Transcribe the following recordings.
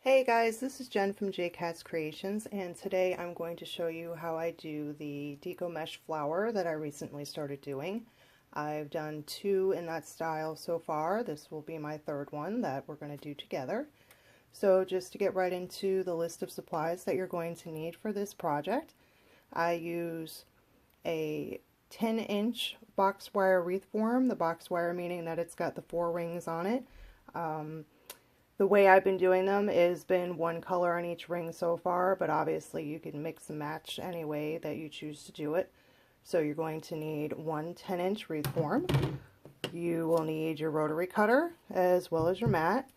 Hey guys, this is Jen from JKatsKreations, and today I'm going to show you how I do the Deco Mesh flower that I recently started doing. I've done 2 in that style so far. This will be my 3rd one that we're going to do together. So just to get right into the list of supplies that you're going to need for this project, I use a 10-inch box wire wreath form, the box wire meaning that it's got the 4 rings on it. The way I've been doing them is been one color on each ring so far, but obviously you can mix and match any way that you choose to do it. So you're going to need one 10-inch wreath form. You will need your rotary cutter as well as your mat.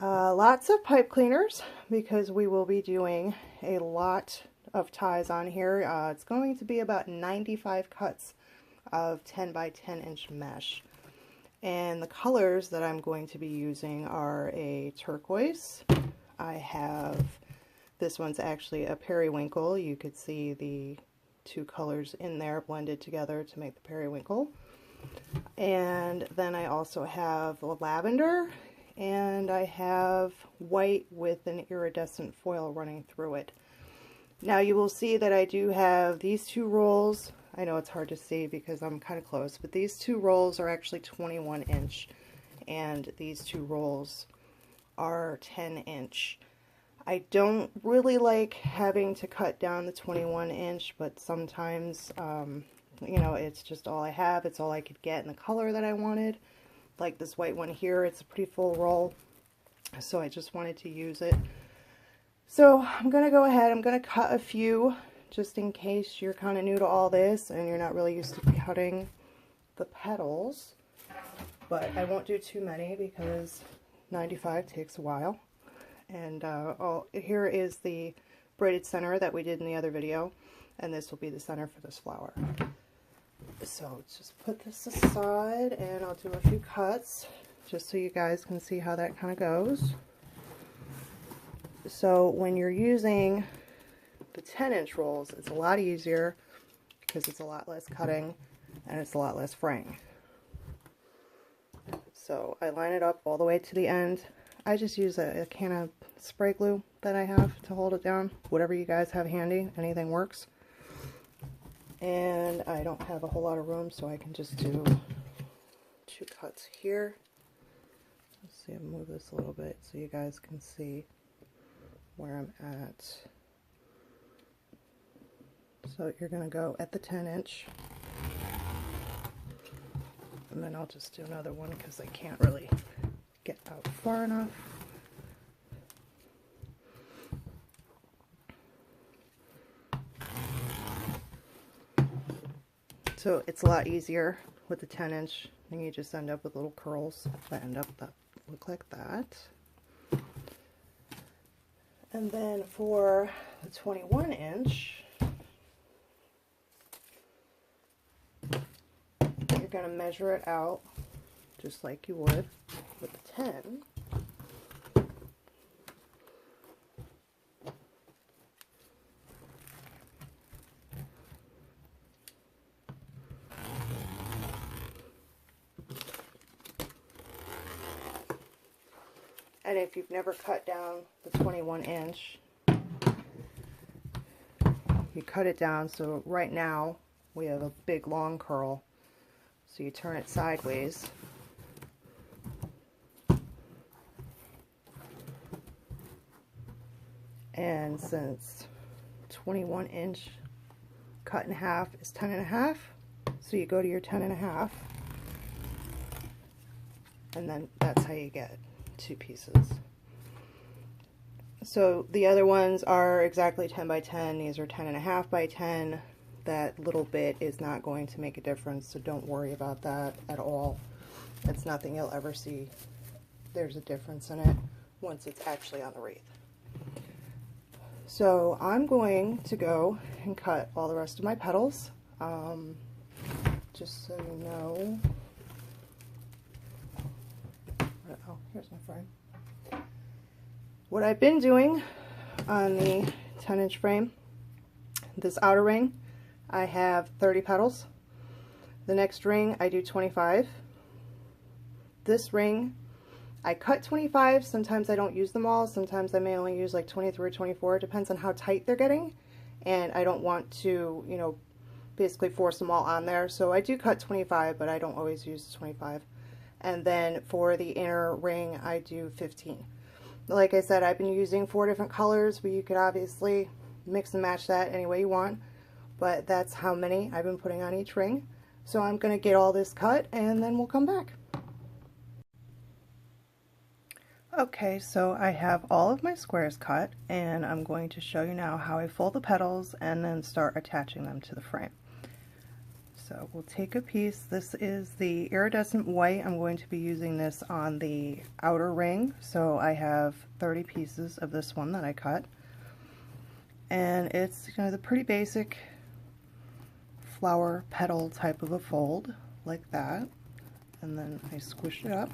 Lots of pipe cleaners because we will be doing a lot of ties on here. It's going to be about 95 cuts of 10 by 10 inch mesh. And the colors that I'm going to be using are a turquoise. I have, this one's actually a periwinkle. You could see the 2 colors in there blended together to make the periwinkle. And then I also have a lavender, and I have white with an iridescent foil running through it. Now you will see that I do have these 2 rolls. I know it's hard to see because I'm kind of close, but these 2 rolls are actually 21 inch and these 2 rolls are 10 inch. I don't really like having to cut down the 21 inch, but sometimes, you know, it's just all I have. It's all I could get in the color that I wanted. Like this white one here, it's a pretty full roll, so I just wanted to use it. So I'm going to go ahead, I'm going to cut a few just in case you're kind of new to all this and you're not really used to cutting the petals. But I won't do too many because 95 takes a while. And here is the braided center that we did in the other video, and this will be the center for this flower. So let's just put this aside and I'll do a few cuts just so you guys can see how that kind of goes. So when you're using the 10-inch rolls, it's a lot easier because it's a lot less cutting and it's a lot less fraying. So I line it up all the way to the end. I just use a can of spray glue that I have to hold it down. Whatever you guys have handy, anything works. And I don't have a whole lot of room, so I can just do 2 cuts here. Let's see, I'll move this a little bit so you guys can see where I'm at. So you're going to go at the 10-inch, and then I'll just do another one because I can't really get out far enough. So it's a lot easier with the 10-inch, and you just end up with little curls that look like that. And then for the 21-inch, you're going to measure it out just like you would with the 10. And if you've never cut down the 21 inch, you cut it down so right now we have a big long curl. So you turn it sideways. And since 21 inch cut in half is 10.5, so you go to your 10.5, and then that's how you get 2 pieces. So the other ones are exactly 10 by 10. These are 10.5 by 10. That little bit is not going to make a difference, so don't worry about that at all. It's nothing you'll ever see. There's a difference in it once it's actually on the wreath. So I'm going to go and cut all the rest of my petals, just so you know. Oh, here's my frame. What I've been doing on the 10-inch frame, this outer ring, I have 30 petals. The next ring I do 25. This ring I cut 25, sometimes I don't use them all, sometimes I may only use like 23 or 24, it depends on how tight they're getting, and I don't want to, you know, basically force them all on there. So I do cut 25, but I don't always use 25. And then for the inner ring, I do 15. Like I said, I've been using 4 different colors, but you could obviously mix and match that any way you want. But that's how many I've been putting on each ring. So I'm going to get all this cut and then we'll come back. Okay, so I have all of my squares cut, and I'm going to show you now how I fold the petals and then start attaching them to the frame. So we'll take a piece. This is the iridescent white. I'm going to be using this on the outer ring. So I have 30 pieces of this one that I cut. And it's, you know, the pretty basic flower petal type of a fold, like that. And then I squish it up.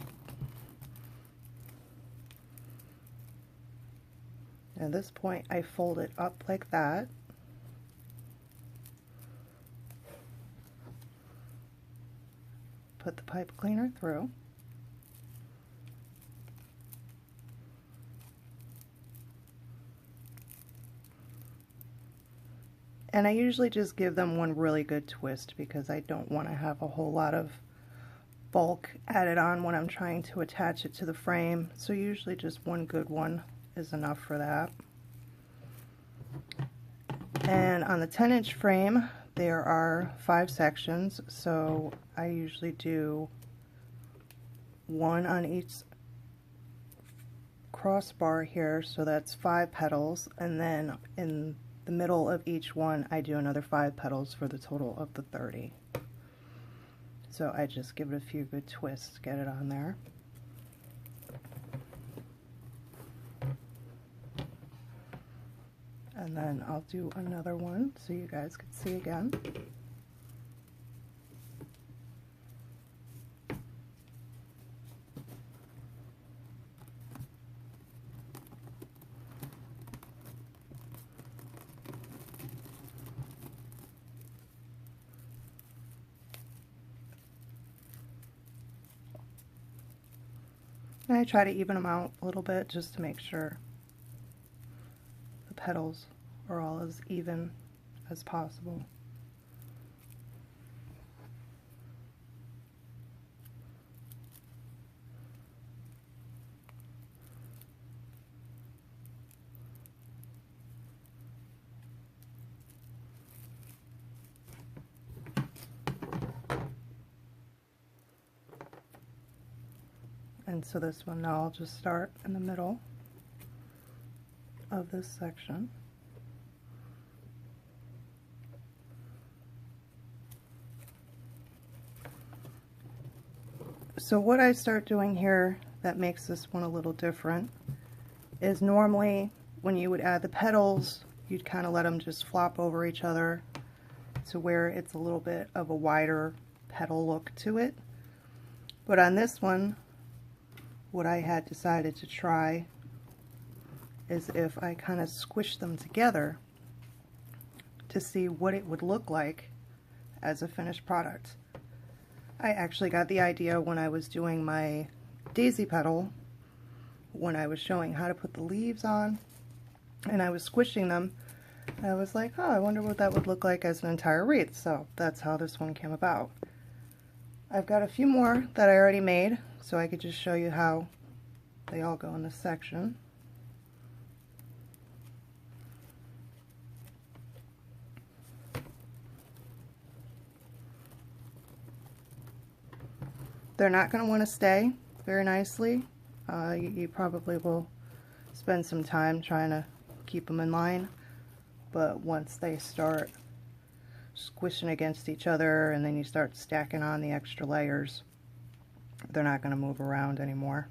At this point, I fold it up like that. Put the pipe cleaner through. And I usually just give them one really good twist because I don't want to have a whole lot of bulk added on when I'm trying to attach it to the frame. So usually just one good one is enough for that. And on the 10-inch frame, there are 5 sections, so I usually do 1 on each crossbar here, so that's 5 petals, and then in the middle of each one I do another 5 petals for the total of the 30. So I just give it a few good twists to get it on there. And then I'll do another one so you guys can see again. And I try to even them out a little bit just to make sure the petals are all as even as possible. And so this one now I'll just start in the middle of this section. So what I start doing here that makes this one a little different is normally when you would add the petals, you'd kind of let them just flop over each other to where it's a little bit of a wider petal look to it. But on this one, what I had decided to try is if I kind of squish them together to see what it would look like as a finished product. I actually got the idea when I was doing my daisy petal, when I was showing how to put the leaves on, and I was squishing them, I was like, oh, I wonder what that would look like as an entire wreath. So that's how this one came about. I've got a few more that I already made, so I could just show you how they all go in this section. They're not going to want to stay very nicely. You probably will spend some time trying to keep them in line, but once they start squishing against each other and then you start stacking on the extra layers, they're not going to move around anymore.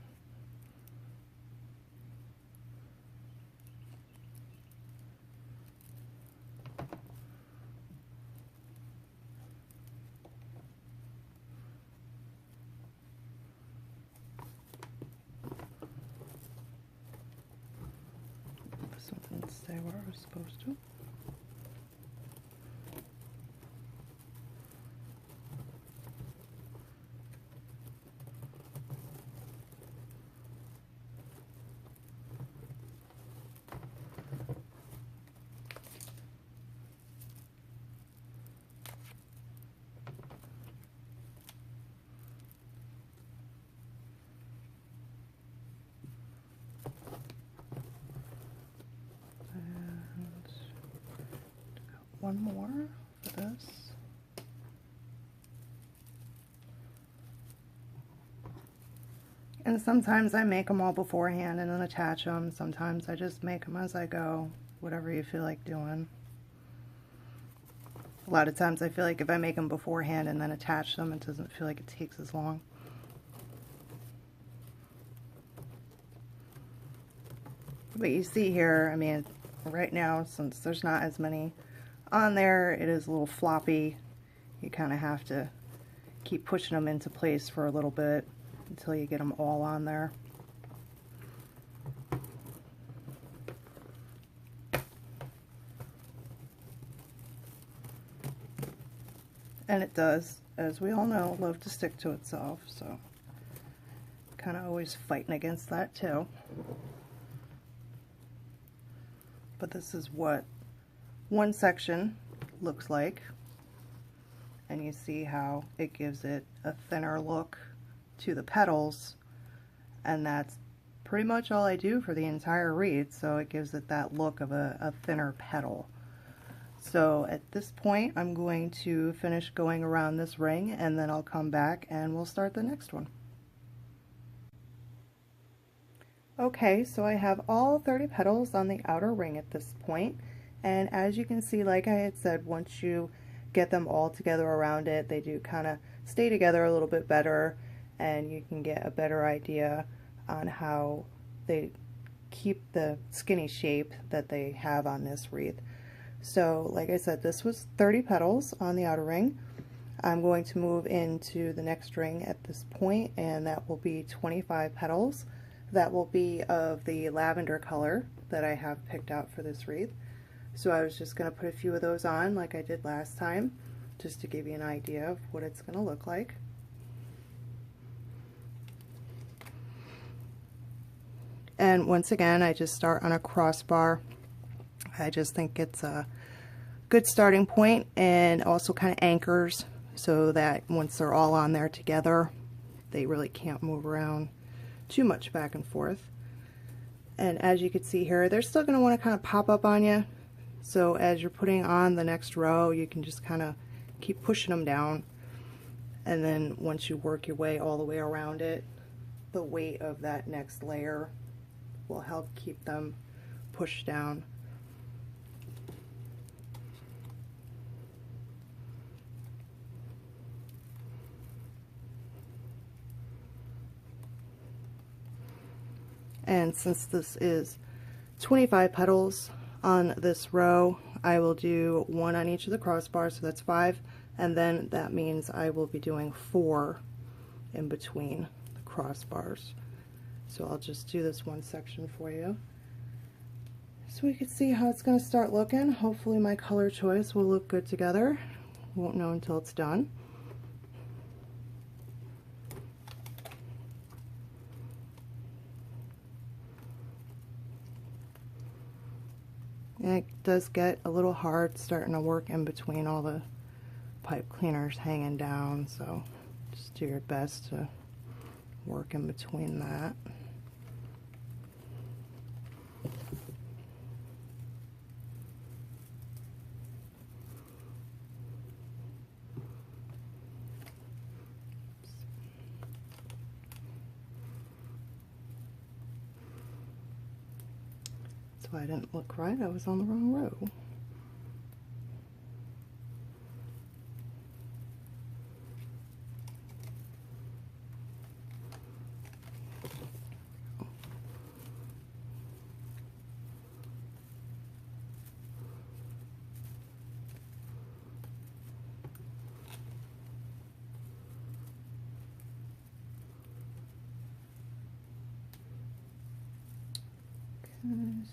This one didn't stay where it was supposed to. one more for this. And sometimes I make them all beforehand and then attach them. Sometimes I just make them as I go, whatever you feel like doing. A lot of times I feel like if I make them beforehand and then attach them, it doesn't feel like it takes as long. But you see here, I mean, right now, since there's not as many on there, it is a little floppy. You kind of have to keep pushing them into place for a little bit until you get them all on there. And it does, as we all know, love to stick to itself, so kind of always fighting against that too. But this is what one section looks like, and you see how it gives it a thinner look to the petals, and that's pretty much all I do for the entire wreath, so it gives it that look of a thinner petal. So at this point I'm going to finish going around this ring, and then I'll come back and we'll start the next one. Okay, so I have all 30 petals on the outer ring at this point, and as you can see, like I had said, once you get them all together around it, they do kind of stay together a little bit better, and you can get a better idea on how they keep the skinny shape that they have on this wreath. So like I said, this was 30 petals on the outer ring. I'm going to move into the next ring at this point, and that will be 25 petals. That will be of the lavender color that I have picked out for this wreath. So I was just going to put a few of those on like I did last time, just to give you an idea of what it's going to look like. And once again, I just start on a crossbar. I just think it's a good starting point, and also kind of anchors so that once they're all on there together, they really can't move around too much back and forth. And as you can see here, they're still going to want to kind of pop up on you. So as you're putting on the next row, you can just kind of keep pushing them down. And then once you work your way all the way around it, the weight of that next layer will help keep them pushed down. And since this is 25 petals on this row, I will do one on each of the crossbars, so that's 5, and then that means I will be doing 4 in between the crossbars. So I'll just do this one section for you so we can see how it's going to start looking. Hopefully my color choice will look good together. Won't know until it's done. And it does get a little hard starting to work in between all the pipe cleaners hanging down, so just do your best to work in between that. So I didn't look right, I was on the wrong row.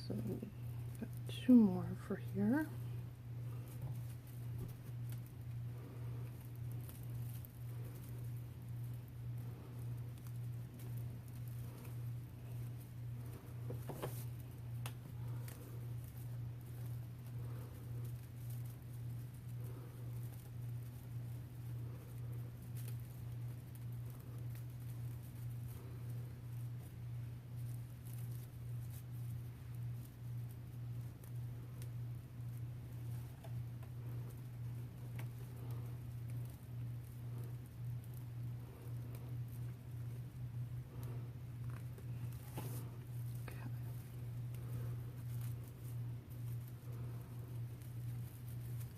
So got 2 more for here.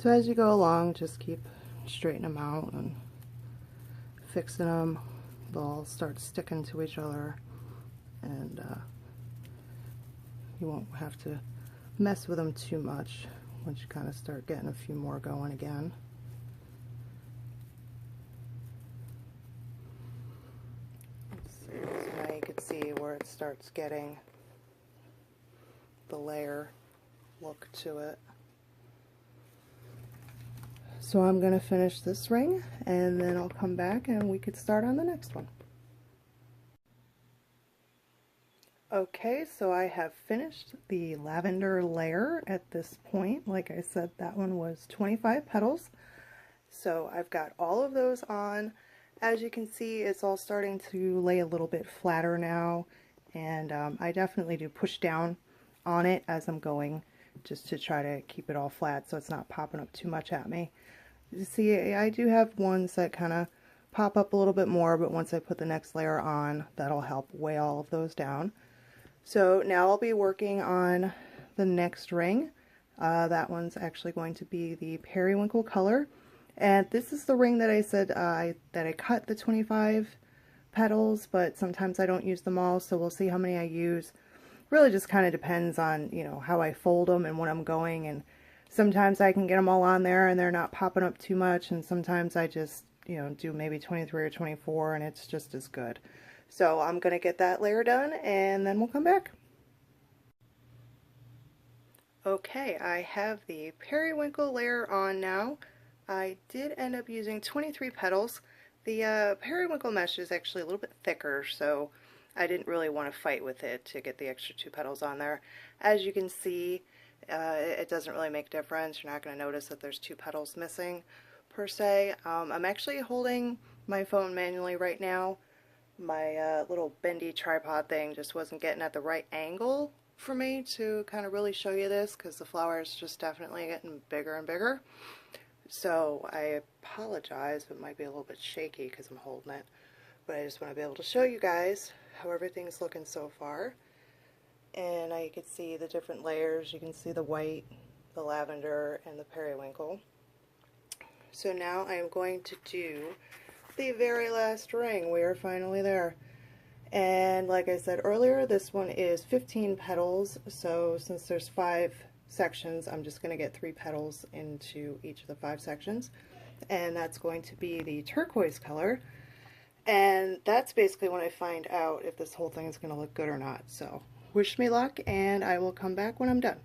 So as you go along, just keep straightening them out and fixing them. They'll start sticking to each other, and you won't have to mess with them too much once you kind of start getting a few more going again. So now you can see where it starts getting the layer look to it. So I'm going to finish this ring, and then I'll come back and we could start on the next one. Okay, so I have finished the lavender layer at this point. Like I said, that one was 25 petals. So I've got all of those on. As you can see, it's all starting to lay a little bit flatter now, and I definitely do push down on it as I'm going, just to try to keep it all flat so it's not popping up too much at me. You see, I do have ones that kind of pop up a little bit more, but once I put the next layer on, that'll help weigh all of those down. So now I'll be working on the next ring. That one's actually going to be the periwinkle color. And this is the ring that I said that I cut the 25 petals, but sometimes I don't use them all, so we'll see how many I use. Really just kind of depends on, you know, how I fold them and when I'm going, and sometimes I can get them all on there and they're not popping up too much, and sometimes I just, you know, do maybe 23 or 24 and it's just as good. So I'm going to get that layer done and then we'll come back. Okay, I have the periwinkle layer on now. I did end up using 23 petals. The periwinkle mesh is actually a little bit thicker, so I didn't really want to fight with it to get the extra 2 petals on there. As you can see, it doesn't really make a difference. You're not going to notice that there's 2 petals missing per se. I'm actually holding my phone manually right now. My little bendy tripod thing just wasn't getting at the right angle for me to kind of really show you this, because the flower is just definitely getting bigger and bigger. So I apologize if it might be a little bit shaky because I'm holding it, but I just want to be able to show you guys how everything's looking so far. And now you can see the different layers. You can see the white, the lavender, and the periwinkle. So now I am going to do the very last ring. We are finally there. And like I said earlier, this one is 15 petals, so since there's 5 sections, I'm just going to get 3 petals into each of the 5 sections, and that's going to be the turquoise color, and that's basically when I find out if this whole thing is going to look good or not. So wish me luck, and I will come back when I'm done.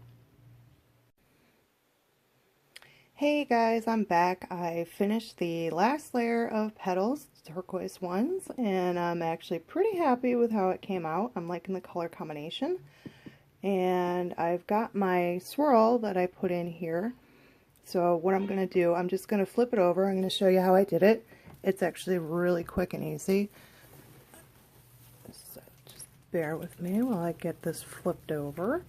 Hey guys, I'm back. I finished the last layer of petals, turquoise ones, and I'm actually pretty happy with how it came out. I'm liking the color combination. And I've got my swirl that I put in here. So what I'm going to do, I'm just going to flip it over. I'm going to show you how I did it. It's actually really quick and easy. So just bear with me while I get this flipped over.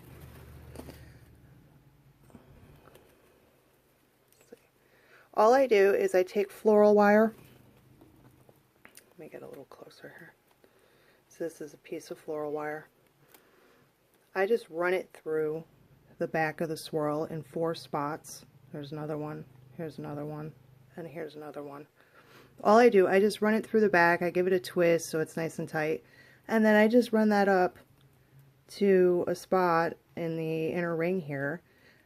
All I do is I take floral wire. Let me get a little closer here. So this is a piece of floral wire. I just run it through the back of the swirl in 4 spots. There's another one, here's another one, and here's another one. All I do, I just run it through the back, I give it a twist so it's nice and tight, and then I just run that up to a spot in the inner ring here,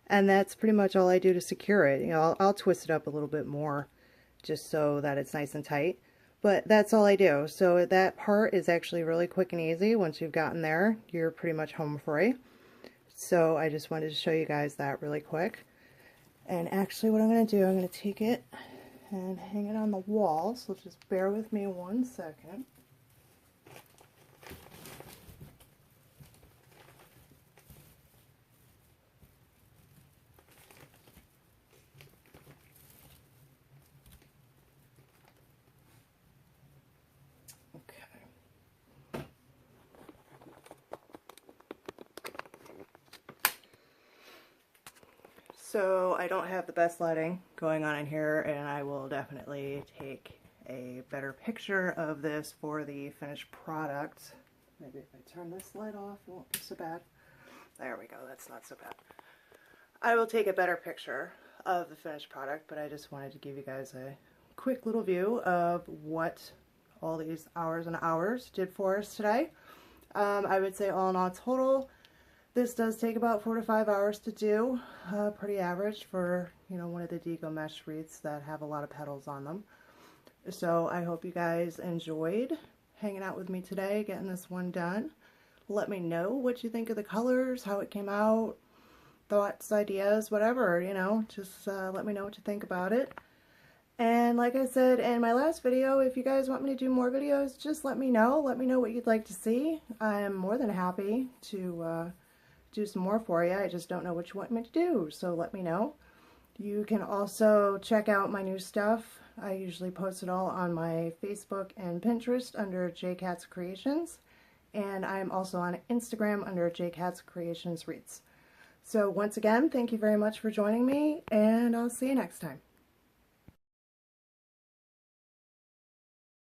and that's pretty much all I do to secure it. You know, I'll twist it up a little bit more just so that it's nice and tight. But that's all I do. So that part is actually really quick and easy. Once you've gotten there, you're pretty much home free. So I just wanted to show you guys that really quick. And actually what I'm going to do, I'm going to take it and hang it on the wall. So just bear with me 1 second. So I don't have the best lighting going on in here, and I will definitely take a better picture of this for the finished product. Maybe if I turn this light off, it won't be so bad. There we go, that's not so bad. I will take a better picture of the finished product, but I just wanted to give you guys a quick little view of what all these hours and hours did for us today. I would say all in all total, this does take about 4 to 5 hours to do, pretty average for, you know, one of the Deco mesh wreaths that have a lot of petals on them. So I hope you guys enjoyed hanging out with me today, getting this one done. Let me know what you think of the colors, how it came out, thoughts, ideas, whatever, you know, just let me know what you think about it. And like I said in my last video, if you guys want me to do more videos, just let me know. Let me know what you'd like to see. I'm more than happy to do some more for you. I just don't know what you want me to do, so let me know. You can also check out my new stuff. I usually post it all on my Facebook and Pinterest under JKatsKreations, and I'm also on Instagram under JKatsKreations Wreaths. So once again, thank you very much for joining me, and I'll see you next time.